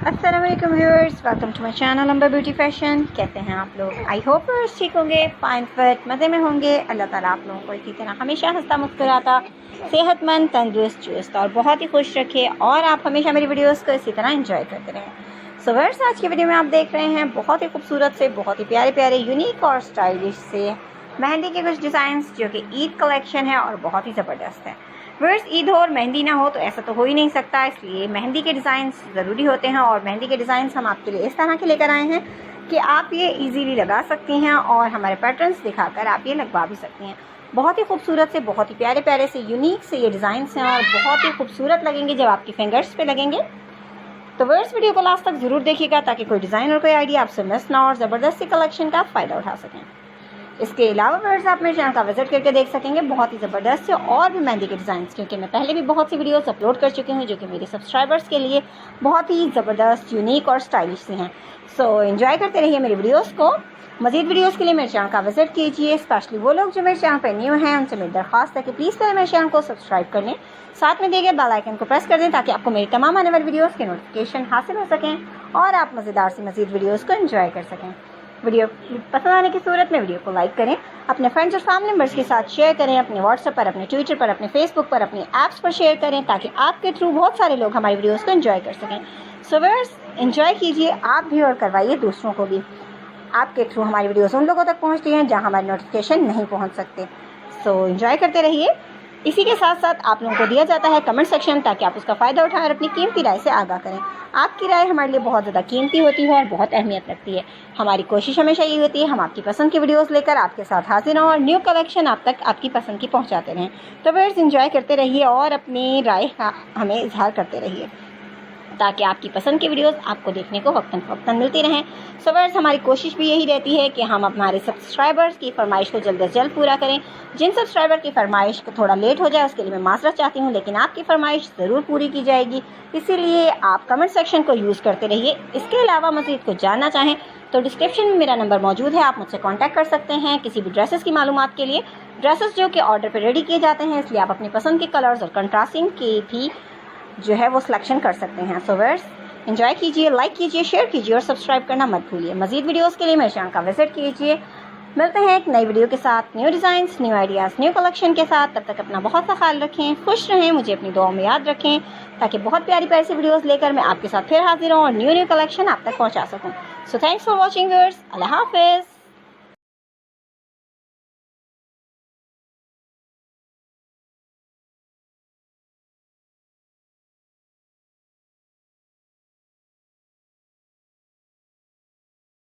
अस्सलाम वालेकुम viewers, welcome to my channel Amber beauty fashion. कैसे हैं आप लोग? आई होप व्यूअर्स ठीक होंगे, फाइन फिट मज़े में होंगे। अल्लाह ताला आप लोगों को इसी तरह हमेशा हंसता मुस्कुराता, सेहतमंद, तंदुरुस्त, चुस्त और बहुत ही खुश रखे और आप हमेशा मेरी वीडियोस को इसी तरह एंजॉय करते रहें। सो व्यूअर्स, आज की वीडियो में आप देख रहे हैं बहुत ही खूबसूरत से, बहुत ही प्यारे प्यारे, यूनिक और स्टाइलिश से मेहंदी के कुछ डिज़ाइंस जो कि ईद कलेक्शन है और बहुत ही ज़बरदस्त है। व्यूअर्स, ईद हो और मेहंदी ना हो तो ऐसा तो हो ही नहीं सकता, इसलिए मेहंदी के डिज़ाइंस ज़रूरी होते हैं। और मेहंदी के डिज़ाइंस हम आपके लिए इस तरह के लेकर आए हैं कि आप ये इजीली लगा सकती हैं और हमारे पैटर्न्स दिखाकर आप ये लगवा भी सकती हैं। बहुत ही खूबसूरत से, बहुत ही प्यारे प्यारे से, यूनिक से ये डिज़ाइंस हैं और बहुत ही खूबसूरत लगेंगे जब आपकी फिंगर्स पे लगेंगे। तो व्यूअर्स, वीडियो को लास्ट तक ज़रूर देखिएगा ताकि कोई डिज़ाइन और कोई आइडिया आपसे मिस ना और ज़बरदस्ती कलेक्शन का फ़ायदा उठा सकें। इसके अलावा व्यूअर्स, आप मेरे चैनल का विजिट करके देख सकेंगे बहुत ही ज़बरदस्त से और भी मेहंदी के डिज़ाइंस, क्योंकि मैं पहले भी बहुत सी वीडियोस अपलोड कर चुकी हूँ जो कि मेरे सब्सक्राइबर्स के लिए बहुत ही ज़बरदस्त, यूनिक और स्टाइलिश से हैं। सो एंजॉय करते रहिए मेरी वीडियोस को। मज़ीद वीडियोस के लिए मेरे चैनल का विजिट कीजिए। स्पेशली वो लोग जो मेरे चैनल पर न्यू हैं, उनसे मेरी दरख्वास्त है कि प्लीज़ पहले मेरे चैनल को सब्सक्राइब कर लें, साथ में दिए गए बेल आइकन को प्रेस कर दें ताकि आपको मेरी तमाम आने वाली वीडियोज़ के नोटिफिकेशन हासिल हो सकें और आप मज़ेदार से मज़ीद वीडियोज़ को एंजॉय कर सकें। वीडियो पसंद आने की सूरत में वीडियो को लाइक करें, अपने फ्रेंड्स और फैमिली मेम्बर्स के साथ शेयर करें, अपने व्हाट्सएप पर, अपने ट्विटर पर, अपने फेसबुक पर, अपने ऐप्स पर शेयर करें ताकि आपके थ्रू बहुत सारे लोग हमारी वीडियोस को एंजॉय कर सकें। सो व्यूअर्स, एंजॉय कीजिए आप भी और करवाइए दूसरों को भी। आपके थ्रू हमारी वीडियोस उन लोगों तक पहुँचती हैं जहाँ हमारे नोटिफिकेशन नहीं पहुँच सकते। सो एंजॉय करते रहिए। इसी के साथ साथ आप लोगों को दिया जाता है कमेंट सेक्शन ताकि आप उसका फ़ायदा उठाएं और अपनी कीमती राय से आगाह करें। आपकी राय हमारे लिए बहुत ज़्यादा कीमती होती है और बहुत अहमियत रखती है। हमारी कोशिश हमेशा ये होती है हम आपकी पसंद की वीडियोस लेकर आपके साथ हाजिर हों और न्यू कलेक्शन आप तक आपकी पसंद की पहुंचाते रहें। तो व्यूअर्स, एंजॉय करते रहिए और अपनी राय का हमें इजहार करते रहिए ताकि आपकी पसंद की वीडियोस आपको देखने को वक्तन फ़वक्तन मिलती रहें। सो व्यूअर्स, हमारी कोशिश भी यही रहती है कि हम हमारे सब्सक्राइबर्स की फरमाइश को जल्द से जल्द पूरा करें। जिन सब्सक्राइबर की फरमाइश को थोड़ा लेट हो जाए उसके लिए मैं माजरत चाहती हूँ, लेकिन आपकी फरमाइश ज़रूर पूरी की जाएगी। इसीलिए आप कमेंट सेक्शन को यूज़ करते रहिए। इसके अलावा मज़ीद कुछ जानना चाहें तो डिस्क्रिप्शन में मेरा नंबर मौजूद है, आप मुझसे कॉन्टैक्ट कर सकते हैं किसी भी ड्रेसेस की मालूमात के लिए। ड्रेसेस जो कि ऑर्डर पर रेडी किए जाते हैं, इसलिए आप अपनी पसंद के कलर्स और कंट्रास्टिंग के भी जो है वो सिलेक्शन कर सकते हैं। सो व्यूअर्स, एंजॉय कीजिए, लाइक कीजिए, शेयर कीजिए और सब्सक्राइब करना मत भूलिए। मज़ीद वीडियोस के लिए मेरे चैनल का विजिट कीजिए। मिलते हैं एक नई वीडियो के साथ, new designs, new ideas, new collection के साथ। तब तक अपना बहुत सा ख्याल रखें, खुश रहें, मुझे अपनी दुआओं में याद रखें ताकि बहुत प्यारी प्यारी सी वीडियोस लेकर मैं आपके साथ फिर हाजिर हूँ और न्यू कलेक्शन आप तक पहुँचा सकूँ। So thanks for watching viewers. अल्लाह हाफिज़।